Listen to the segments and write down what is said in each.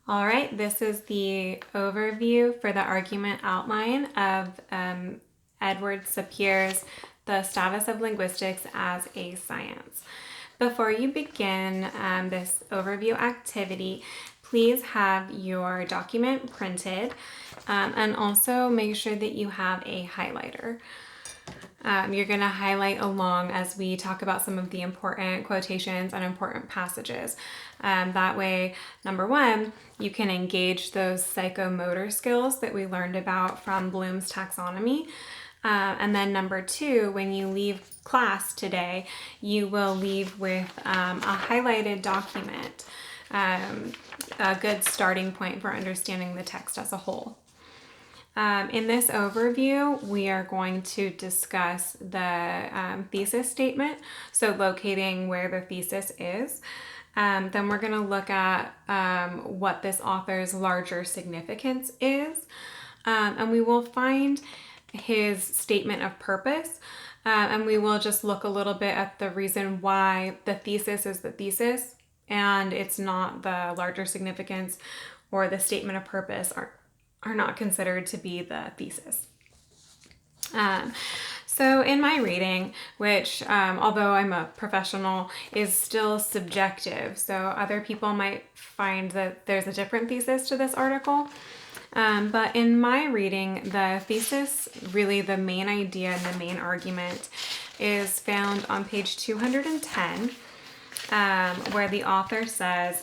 All right, this is the overview for the argument outline of Edward Sapir's The Status of Linguistics as a Science. Before you begin this overview activity, please have your document printed and also make sure that you have a highlighter. You're going to highlight along as we talk about some of the important quotations and important passages. That way, number one, you can engage those psychomotor skills that we learned about from Bloom's taxonomy. And then number two, when you leave class today, you will leave with a highlighted document, a good starting point for understanding the text as a whole. In this overview, we are going to discuss the thesis statement, so locating where the thesis is. Then we're going to look at what this author's larger significance is, and we will find his statement of purpose, and we will just look a little bit at the reason why the thesis is the thesis, and it's not the larger significance or the statement of purpose are not considered to be the thesis. So in my reading, which although I'm a professional, is still subjective, so other people might find that there's a different thesis to this article. But in my reading, the thesis, really the main idea and the main argument, is found on page 210, where the author says,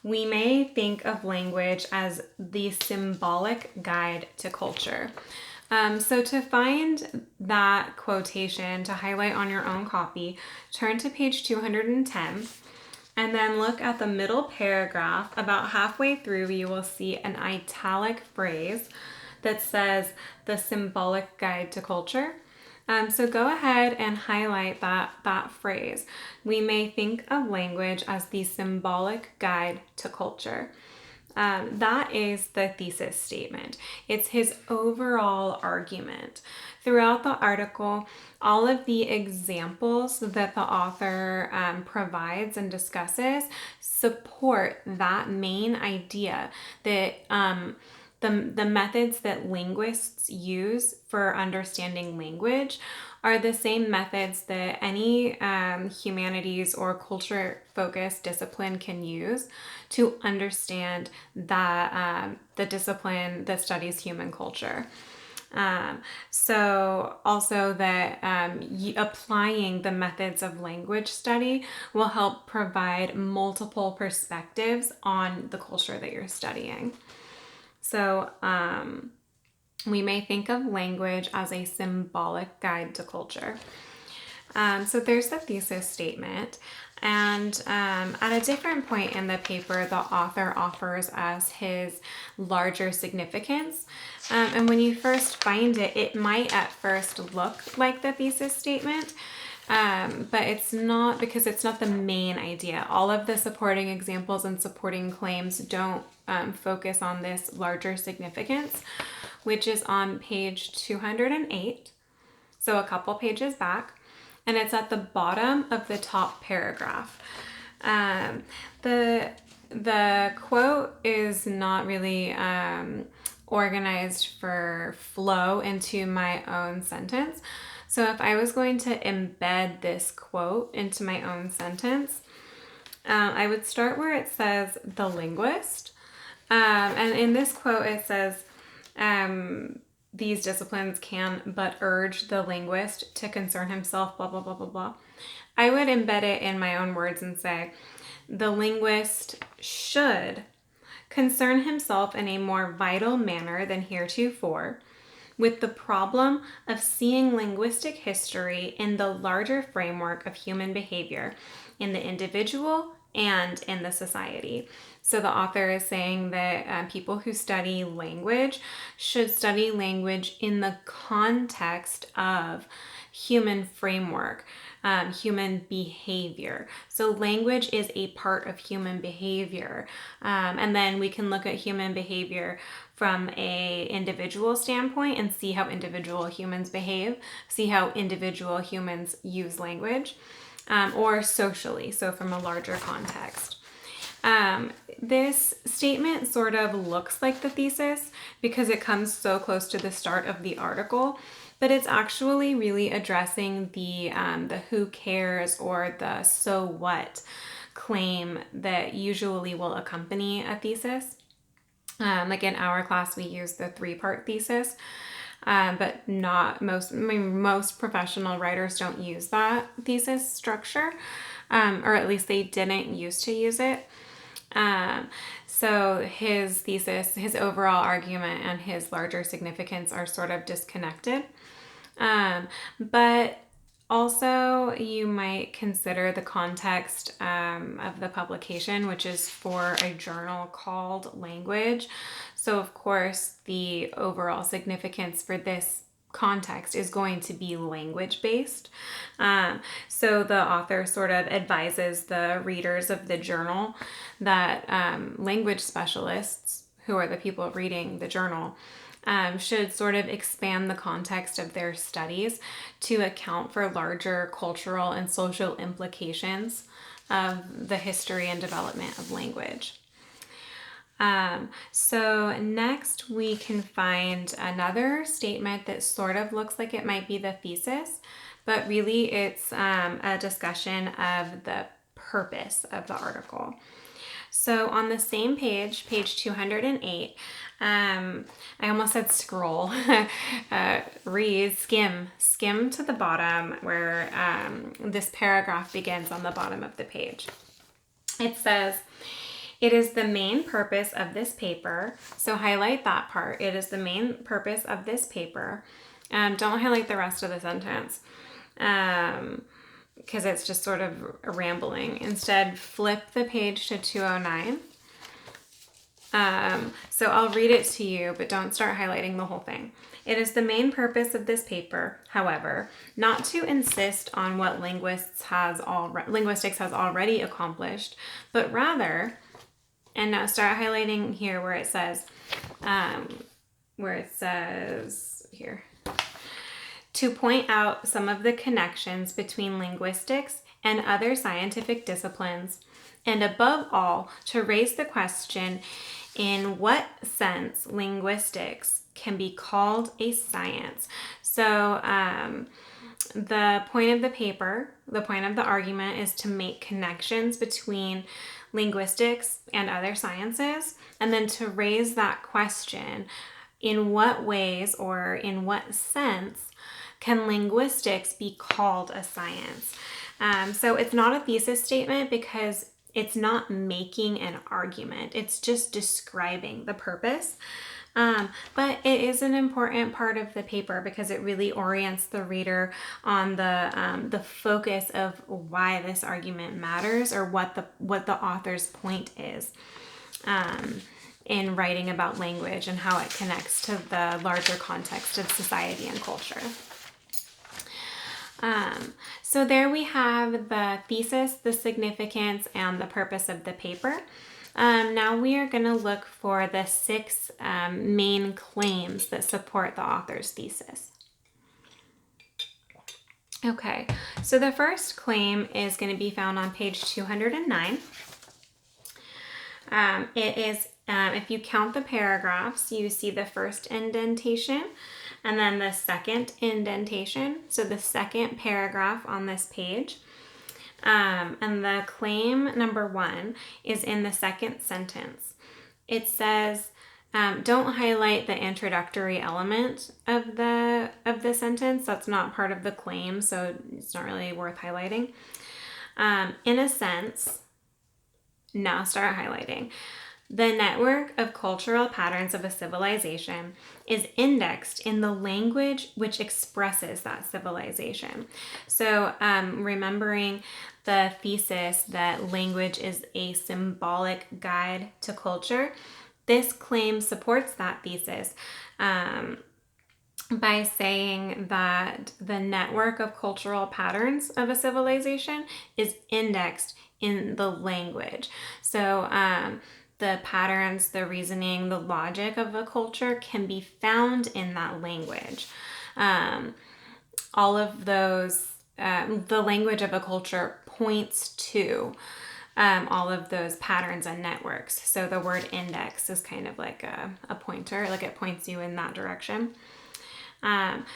"We may think of language as the symbolic guide to culture." So to find that quotation, to highlight on your own copy, turn to page 210 and then look at the middle paragraph. About halfway through, you will see an italic phrase that says the symbolic guide to culture. So go ahead and highlight that phrase. We may think of language as the symbolic guide to culture. That is the thesis statement. It's his overall argument. Throughout the article, all of the examples that the author provides and discusses support that main idea that the methods that linguists use for understanding language are the same methods that any humanities or culture-focused discipline can use to understand the discipline that studies human culture. So also that applying the methods of language study will help provide multiple perspectives on the culture that you're studying. So we may think of language as a symbolic guide to culture. So there's the thesis statement. And at a different point in the paper, the author offers us his larger significance. And when you first find it, it might at first look like the thesis statement. But it's not, because it's not the main idea. All of the supporting examples and supporting claims don't focus on this larger significance, which is on page 208, so a couple pages back, and it's at the bottom of the top paragraph. The quote is not really organized for flow into my own sentence. So if I was going to embed this quote into my own sentence, I would start where it says "the linguist." And in this quote, it says, "These disciplines can but urge the linguist to concern himself, blah, blah, blah, blah, blah." I would embed it in my own words and say, "The linguist should concern himself in a more vital manner than heretofore with the problem of seeing linguistic history in the larger framework of human behavior, in the individual and in the society." So the author is saying that people who study language should study language in the context of human framework, human behavior. So language is a part of human behavior. And then we can look at human behavior from a individual standpoint and see how individual humans behave, see how individual humans use language, or socially, so from a larger context. This statement sort of looks like the thesis because it comes so close to the start of the article, but it's actually really addressing the who cares or the so what claim that usually will accompany a thesis. Like in our class, we use the 3-part thesis, but not most. I mean, most professional writers don't use that thesis structure, or at least they didn't used to use it. So his thesis, his overall argument, and his larger significance are sort of disconnected. But also, you might consider the context of the publication, which is for a journal called Language. So, of course, the overall significance for this context is going to be language based. So the author sort of advises the readers of the journal that language specialists, who are the people reading the journal, should sort of expand the context of their studies to account for larger cultural and social implications of the history and development of language. So next we can find another statement that sort of looks like it might be the thesis, but really it's a discussion of the purpose of the article. So on the same page, page 208, I almost said scroll, skim to the bottom where this paragraph begins on the bottom of the page. It says, "It is the main purpose of this paper," so highlight that part, "it is the main purpose of this paper." Don't highlight the rest of the sentence because it's just sort of rambling. Instead, flip the page to 209. So I'll read it to you, but don't start highlighting the whole thing. "It is the main purpose of this paper, however, not to insist on what linguistics has already accomplished, but rather," and now start highlighting here where it says here, "to point out some of the connections between linguistics and other scientific disciplines, and above all, to raise the question in what sense linguistics can be called a science." So the point of the paper, the point of the argument is to make connections between linguistics and other sciences, and then to raise that question, in what ways or in what sense can linguistics be called a science? So it's not a thesis statement because it's not making an argument. It's just describing the purpose. But it is an important part of the paper because it really orients the reader on the focus of why this argument matters, or what the author's point is in writing about language and how it connects to the larger context of society and culture. So there we have the thesis, the significance, and the purpose of the paper. Now we are going to look for the 6 main claims that support the author's thesis. Okay, so the first claim is going to be found on page 209. It is, if you count the paragraphs, you see the first indentation and then the second indentation. So the second paragraph on this page. And the claim number 1 is in the second sentence. It says, don't highlight the introductory element of the sentence. That's not part of the claim, so it's not really worth highlighting. In a sense, now start highlighting. The network of cultural patterns of a civilization is indexed in the language which expresses that civilization. So remembering the thesis that language is a symbolic guide to culture, this claim supports that thesis by saying that the network of cultural patterns of a civilization is indexed in the language. So the patterns, the reasoning, the logic of a culture can be found in that language. All of those, the language of a culture points to all of those patterns and networks. So the word index is kind of like a pointer, like it points you in that direction.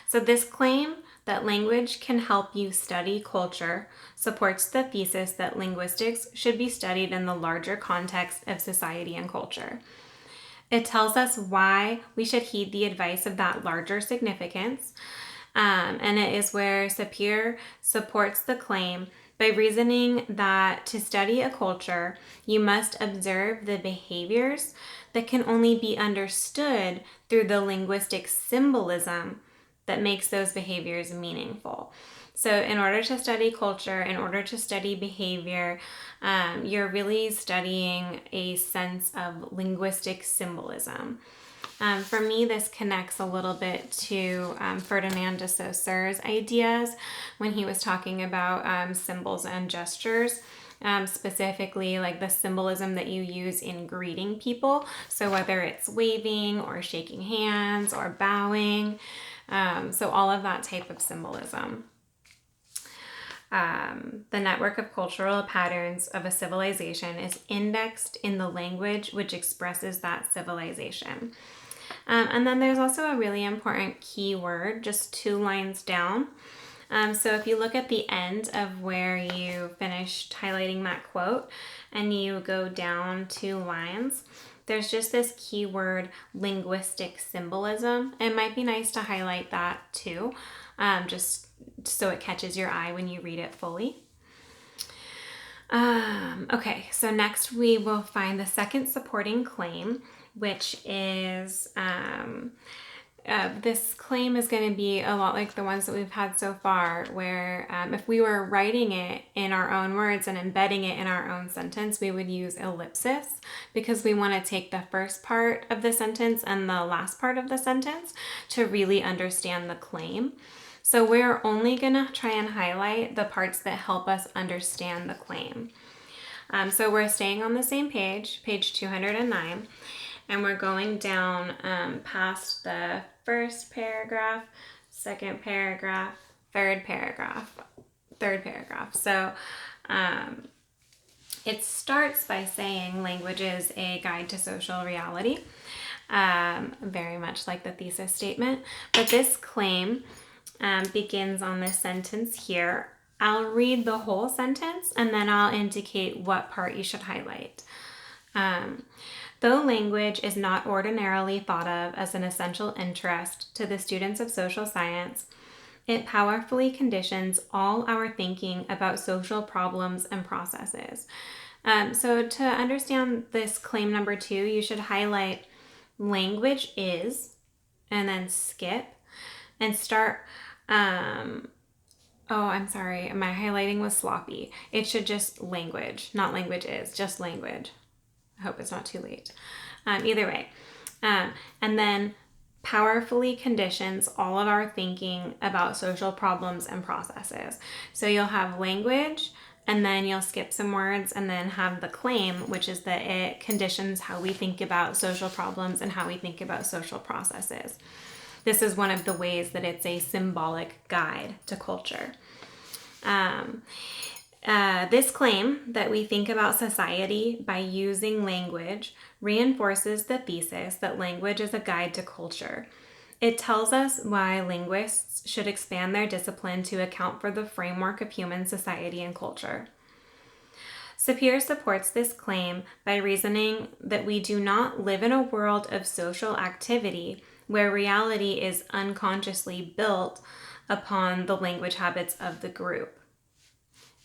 So this claim that language can help you study culture supports the thesis that linguistics should be studied in the larger context of society and culture. It tells us why we should heed the advice of that larger significance. And it is where Sapir supports the claim by reasoning that to study a culture, you must observe the behaviors that can only be understood through the linguistic symbolism that makes those behaviors meaningful. So in order to study culture, in order to study behavior, you're really studying a sense of linguistic symbolism. For me, this connects a little bit to Ferdinand de Saussure's ideas when he was talking about symbols and gestures. Specifically like the symbolism that you use in greeting people. So whether it's waving or shaking hands or bowing, so all of that type of symbolism. The network of cultural patterns of a civilization is indexed in the language which expresses that civilization. And then there's also a really important key word just 2 lines down. So if you look at the end of where you finished highlighting that quote and you go down 2 lines, there's just this keyword linguistic symbolism. It might be nice to highlight that too, just so it catches your eye when you read it fully. Okay, so next we will find the second supporting claim, which is this claim is going to be a lot like the ones that we've had so far, where if we were writing it in our own words and embedding it in our own sentence, we would use ellipsis because we want to take the first part of the sentence and the last part of the sentence to really understand the claim. So we're only going to try and highlight the parts that help us understand the claim. So we're staying on the same page, page 209. And we're going down past the first paragraph, second paragraph, third paragraph. So it starts by saying language is a guide to social reality, very much like the thesis statement. But this claim begins on this sentence here. I'll read the whole sentence and then I'll indicate what part you should highlight. Though language is not ordinarily thought of as an essential interest to the students of social science, it powerfully conditions all our thinking about social problems and processes. So to understand this claim number 2, you should highlight language is, and then skip, and start, oh, I'm sorry, my highlighting was sloppy. It should just language, not language is, just language. I hope it's not too late. Either way. And then powerfully conditions all of our thinking about social problems and processes. So you'll have language, and then you'll skip some words, and then have the claim, which is that it conditions how we think about social problems and how we think about social processes. This is one of the ways that it's a symbolic guide to culture. This claim that we think about society by using language reinforces the thesis that language is a guide to culture. It tells us why linguists should expand their discipline to account for the framework of human society and culture. Sapir supports this claim by reasoning that we do not live in a world of social activity where reality is unconsciously built upon the language habits of the group.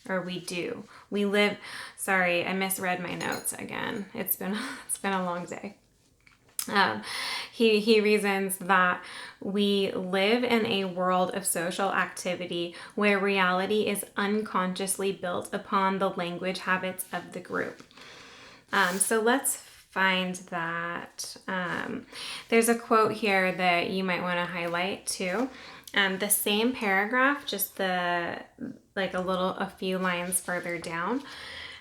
Or we do. We live, sorry, I misread my notes again. It's been a long day. He reasons that we live in a world of social activity where reality is unconsciously built upon the language habits of the group. So let's find that. There's a quote here that you might want to highlight too. The same paragraph, just a few lines further down.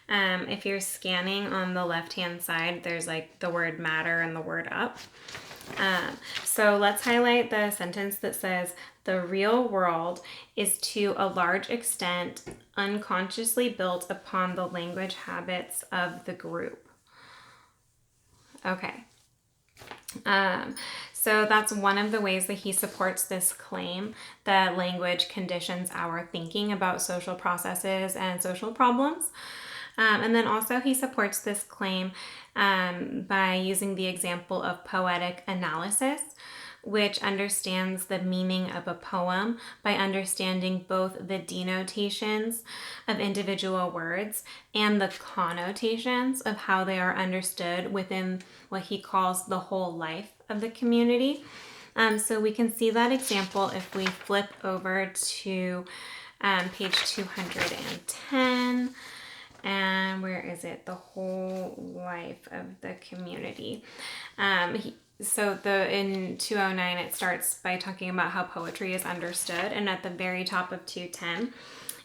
If you're scanning on the left-hand side, there's like the word matter and the word up. So let's highlight the sentence that says, the real world is to a large extent unconsciously built upon the language habits of the group. Okay. So that's one of the ways that he supports this claim that language conditions our thinking about social processes and social problems. And then also he supports this claim by using the example of poetic analysis, which understands the meaning of a poem by understanding both the denotations of individual words and the connotations of how they are understood within what he calls the whole life of the community. So we can see that example if we flip over to page 210. And where is it? The whole life of the community. So in 209, it starts by talking about how poetry is understood. And at the very top of 210,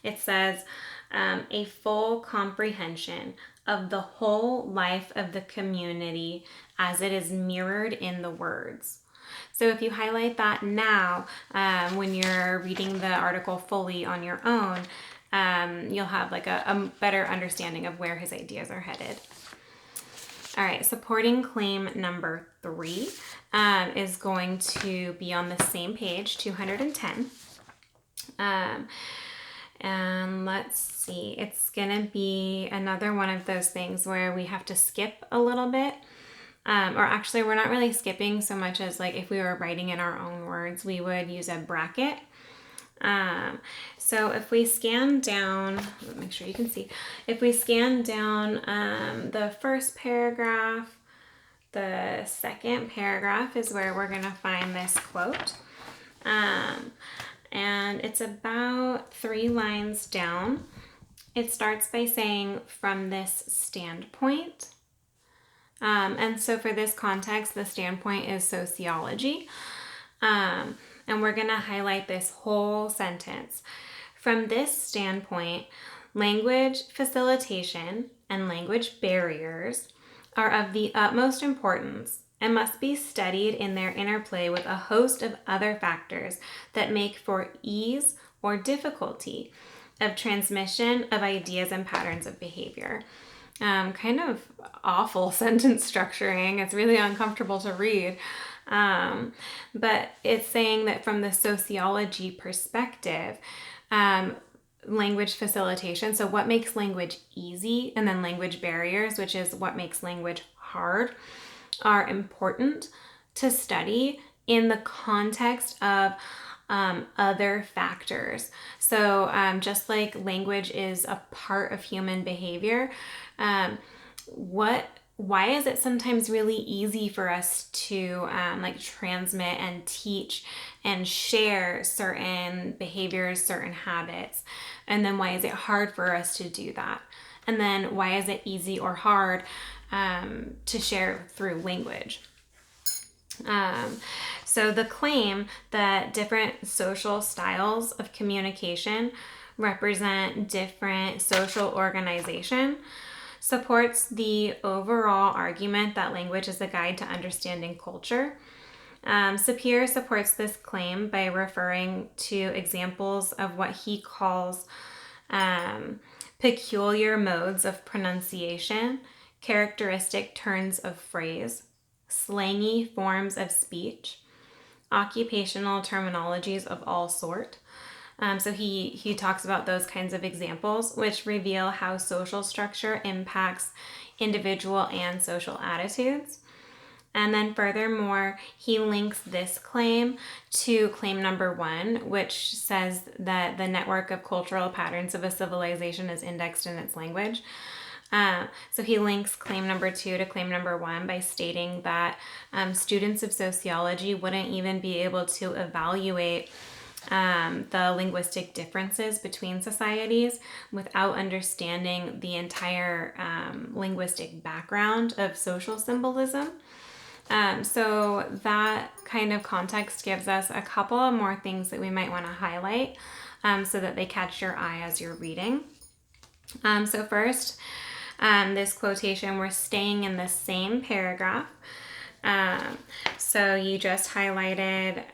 it says, a full comprehension of the whole life of the community as it is mirrored in the words. So if you highlight that now, when you're reading the article fully on your own, you'll have like a better understanding of where his ideas are headed. All right, supporting claim number 3 is going to be on the same page, 210. And let's see, it's gonna be another one of those things where we have to skip a little bit. Or actually, we're not really skipping so much as like if we were writing in our own words, we would use a bracket. So if we scan down, make sure you can see, if we scan down the first paragraph, the second paragraph is where we're going to find this quote. And it's about 3 lines down. It starts by saying, from this standpoint. And so for this context, the standpoint is sociology. And we're going to highlight this whole sentence. From this standpoint, language facilitation and language barriers are of the utmost importance and must be studied in their interplay with a host of other factors that make for ease or difficulty of transmission of ideas and patterns of behavior. Kind of awful sentence structuring. It's really uncomfortable to read. But it's saying that from the sociology perspective, language facilitation, so what makes language easy, and then language barriers, which is what makes language hard, are important to study in the context of other factors. So just like language is a part of human behavior, why is it sometimes really easy for us to like transmit and teach and share certain behaviors, certain habits? And then why is it hard for us to do that? And then why is it easy or hard to share through language? So the claim that different social styles of communication represent different social organization supports the overall argument that language is a guide to understanding culture. Sapir supports this claim by referring to examples of what he calls peculiar modes of pronunciation, characteristic turns of phrase, slangy forms of speech, occupational terminologies of all sort. So he talks about those kinds of examples, which reveal how social structure impacts individual and social attitudes. And then furthermore, he links this claim to claim number 1, which says that the network of cultural patterns of a civilization is indexed in its language. So he links claim number 2 to claim number 1 by stating that students of sociology wouldn't even be able to evaluate the linguistic differences between societies without understanding the entire linguistic background of social symbolism. So that kind of context gives us a couple of more things that we might want to highlight so that they catch your eye as you're reading. So first, this quotation, we're staying in the same paragraph. So you just highlighted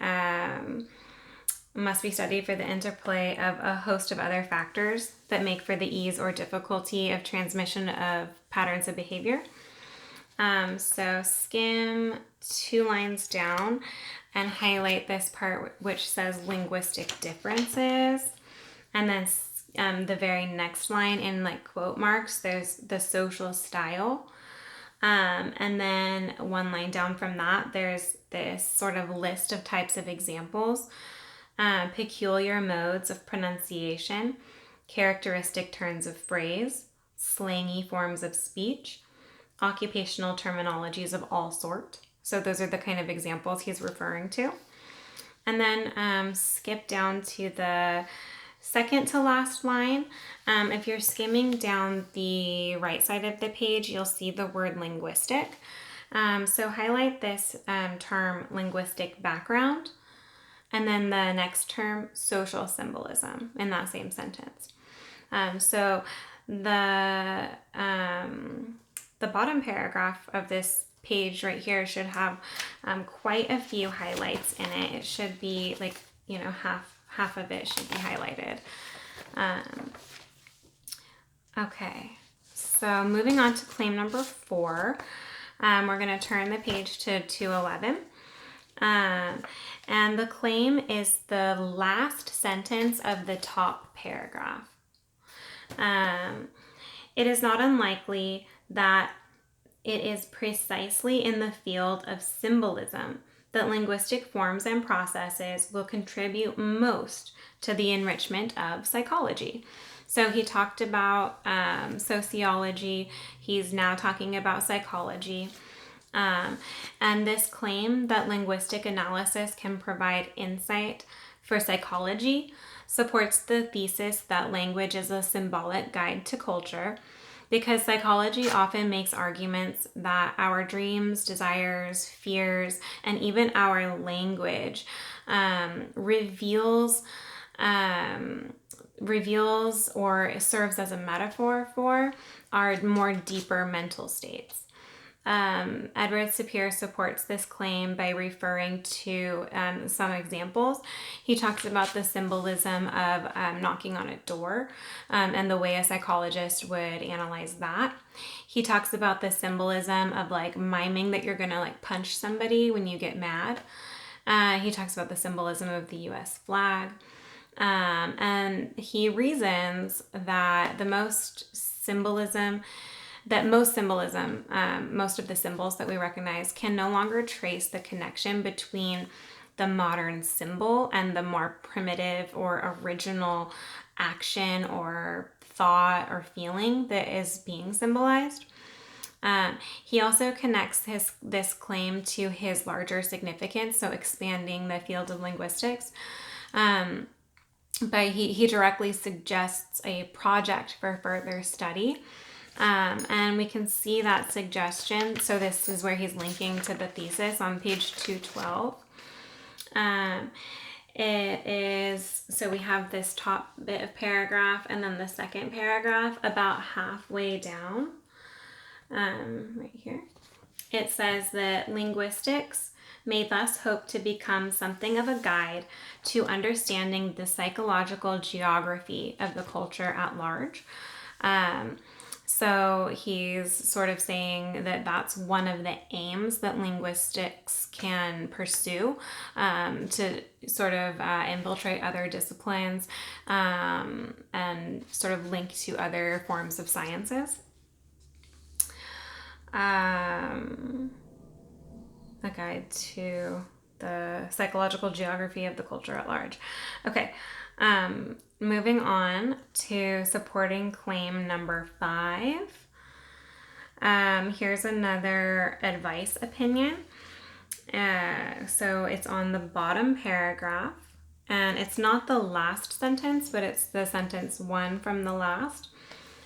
must be studied for the interplay of a host of other factors that make for the ease or difficulty of transmission of patterns of behavior. So skim 2 lines down and highlight this part which says linguistic differences. And then the very next line in like quote marks, there's the social style. And then 1 line down from that, there's this sort of list of types of examples, peculiar modes of pronunciation, characteristic turns of phrase, slangy forms of speech, occupational terminologies of all sort. So those are the kind of examples he's referring to. And then skip down to the second to last line. If you're skimming down the right side of the page, you'll see the word linguistic. So highlight this term linguistic background, and then the next term social symbolism in that same sentence. So the bottom paragraph of this page right here should have quite a few highlights in it. It should be like, half of it should be highlighted. Okay, so moving on to claim number 4, we're going to turn the page to 211. And the claim is the last sentence of the top paragraph. It is not unlikely that it is precisely in the field of symbolism that linguistic forms and processes will contribute most to the enrichment of psychology. So he talked about sociology. He's now talking about psychology. And this claim that linguistic analysis can provide insight for psychology supports the thesis that language is a symbolic guide to culture, because psychology often makes arguments that our dreams, desires, fears, and even our language reveals or serves as a metaphor for our more deeper mental states. Edward Sapir supports this claim by referring to some examples. He talks about the symbolism of knocking on a door and the way a psychologist would analyze that. He talks about the symbolism of like miming that you're gonna like punch somebody when you get mad. He talks about the symbolism of the US flag. And he reasons that most of the symbols that we recognize can no longer trace the connection between the modern symbol and the more primitive or original action or thought or feeling that is being symbolized. He also connects this claim to his larger significance, so expanding the field of linguistics. But he directly suggests a project for further study. And we can see that suggestion. So this is where he's linking to the thesis on page 212. It is, so we have this top bit of paragraph and then the second paragraph about halfway down, right here. It says that linguistics may thus hope to become something of a guide to understanding the psychological geography of the culture at large. So he's sort of saying that that's one of the aims that linguistics can pursue, to sort of infiltrate other disciplines and sort of link to other forms of sciences. A guide to the psychological geography of the culture at large. Okay. Moving on to supporting claim number 5. Here's another advice opinion. So it's on the bottom paragraph, and it's not the last sentence, but it's the sentence 1 from the last.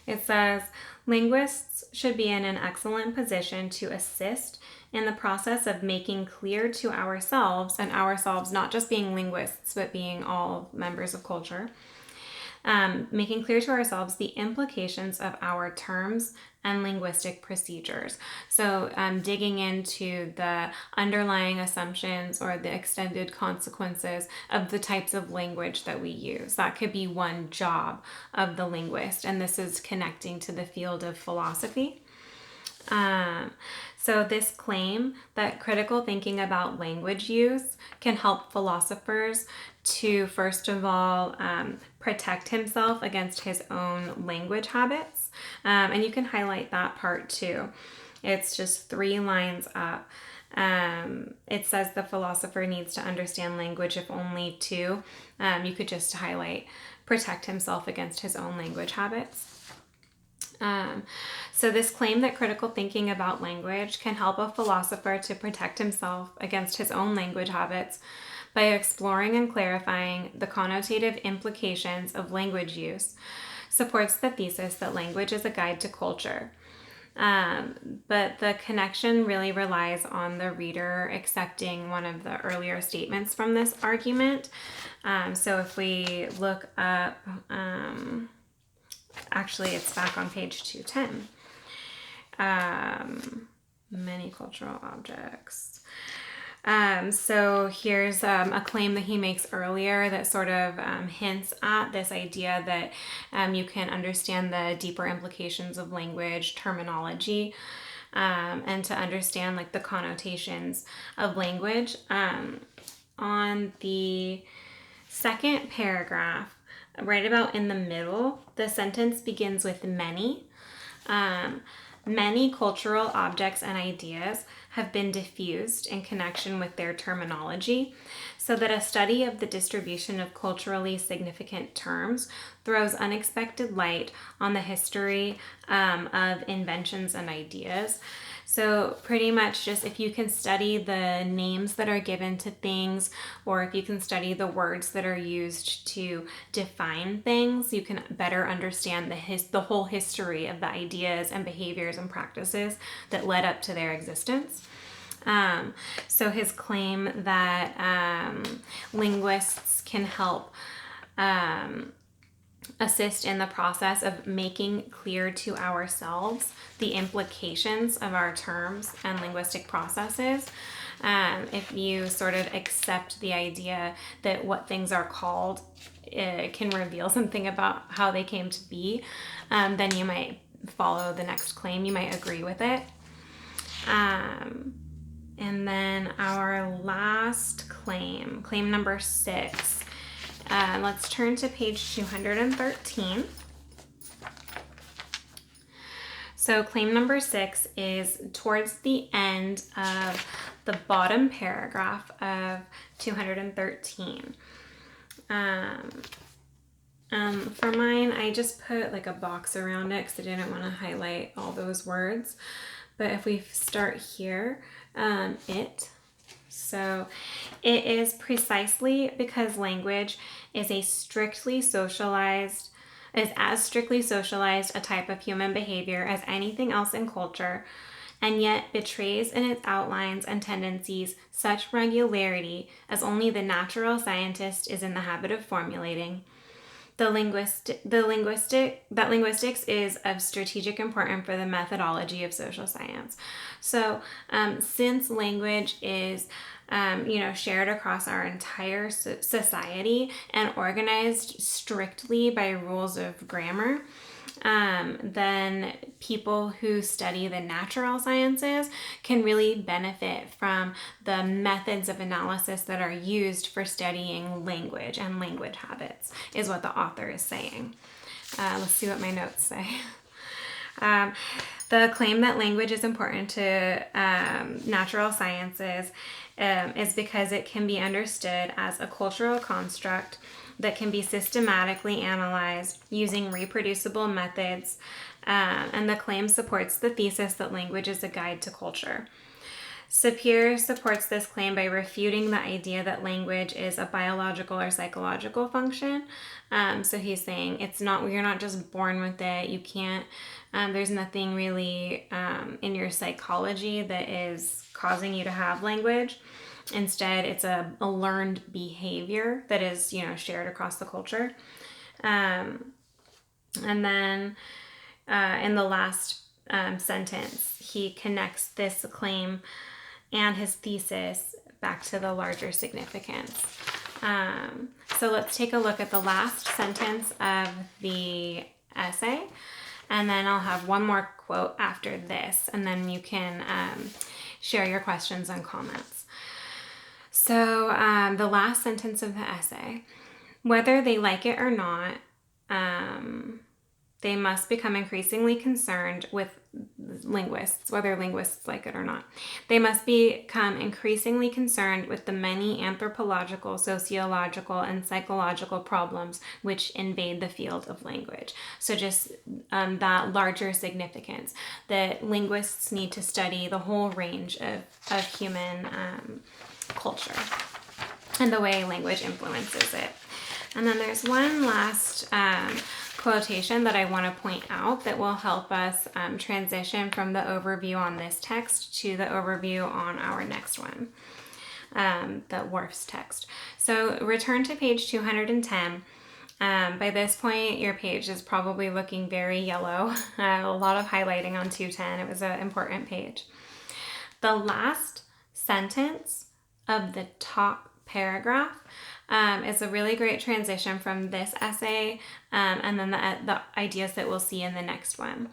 It says, linguists should be in an excellent position to assist in the process of making clear to ourselves, and ourselves not just being linguists, but being all members of culture, making clear to ourselves the implications of our terms and linguistic procedures. So digging into the underlying assumptions or the extended consequences of the types of language that we use. That could be one job of the linguist, and this is connecting to the field of philosophy. So this claim that critical thinking about language use can help philosophers to, first of all, protect himself against his own language habits. And you can highlight that part too. It's just 3 lines up. It says the philosopher needs to understand language if only 2. You could just highlight protect himself against his own language habits. So this claim that critical thinking about language can help a philosopher to protect himself against his own language habits by exploring and clarifying the connotative implications of language use supports the thesis that language is a guide to culture. But the connection really relies on the reader accepting one of the earlier statements from this argument. So if we look up, actually it's back on page 210, many cultural objects. So here's a claim that he makes earlier that sort of hints at this idea that you can understand the deeper implications of language, terminology, and to understand like the connotations of language. On the second paragraph, right about in the middle, the sentence begins with many. Many cultural objects and ideas have been diffused in connection with their terminology, so that a study of the distribution of culturally significant terms throws unexpected light on the history of inventions and ideas. So pretty much just if you can study the names that are given to things, or if you can study the words that are used to define things, you can better understand the whole history of the ideas and behaviors and practices that led up to their existence. So his claim that linguists can help assist in the process of making clear to ourselves the implications of our terms and linguistic processes. If you sort of accept the idea that what things are called can reveal something about how they came to be, then you might follow the next claim. You might agree with it. And then our last claim, claim number 6. Let's turn to page 213. So claim number 6 is towards the end of the bottom paragraph of 213. For mine, I just put like a box around it because I didn't want to highlight all those words. But if we start here, So it is precisely because language is as strictly socialized a type of human behavior as anything else in culture, and yet betrays in its outlines and tendencies such regularity as only the natural scientist is in the habit of formulating. Linguistics is of strategic importance for the methodology of social science. So since language is shared across our entire society and organized strictly by rules of grammar, then people who study the natural sciences can really benefit from the methods of analysis that are used for studying language and language habits, is what the author is saying. Let's see what my notes say. The claim that language is important to natural sciences is because it can be understood as a cultural construct that can be systematically analyzed using reproducible methods, and the claim supports the thesis that language is a guide to culture. Sapir supports this claim by refuting the idea that language is a biological or psychological function. So he's saying you're not just born with it. You can't, there's nothing really in your psychology that is causing you to have language. Instead, it's a learned behavior that is, shared across the culture. And then in the last sentence, he connects this claim and his thesis back to the larger significance. So let's take a look at the last sentence of the essay, and then I'll have one more quote after this, and then you can share your questions and comments. So the last sentence of the essay: whether they like it or not, they must become increasingly concerned with linguists, whether linguists like it or not. They must become increasingly concerned with the many anthropological, sociological, and psychological problems which invade the field of language. So just that larger significance, that linguists need to study the whole range of human culture and the way language influences it. And then there's one last quotation that I want to point out that will help us transition from the overview on this text to the overview on our next one, the Worf's text. So return to page 210. By this point, your page is probably looking very yellow. A lot of highlighting on 210. It was an important page. The last sentence of the top paragraph is a really great transition from this essay and then the ideas that we'll see in the next one.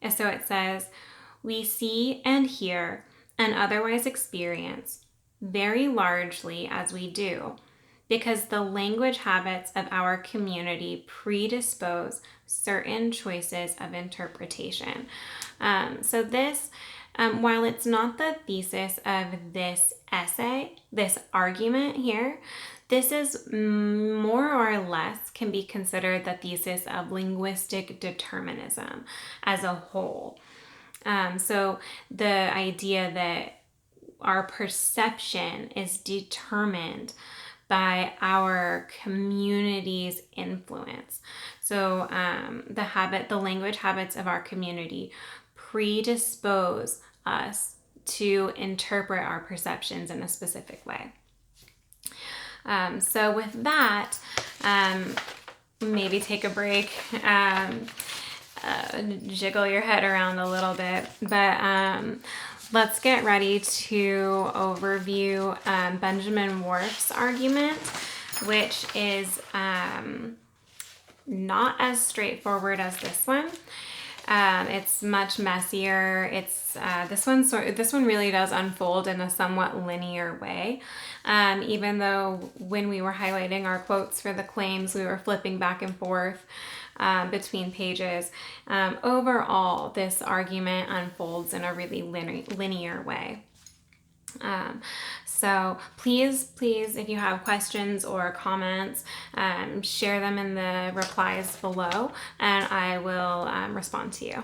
And so it says, we see and hear and otherwise experience very largely as we do, because the language habits of our community predispose certain choices of interpretation. So this, while it's not the thesis of this essay, this argument here, this is more or less can be considered the thesis of linguistic determinism as a whole. So the idea that our perception is determined by our community's influence. So the language habits of our community predispose us to interpret our perceptions in a specific way. So with that, maybe take a break, jiggle your head around a little bit, but let's get ready to overview Benjamin Worf's argument, which is not as straightforward as this one. It's much messier. It's this one really does unfold in a somewhat linear way. Even though when we were highlighting our quotes for the claims, we were flipping back and forth between pages. Overall, this argument unfolds in a really linear way. So please, if you have questions or comments, share them in the replies below, and I will respond to you.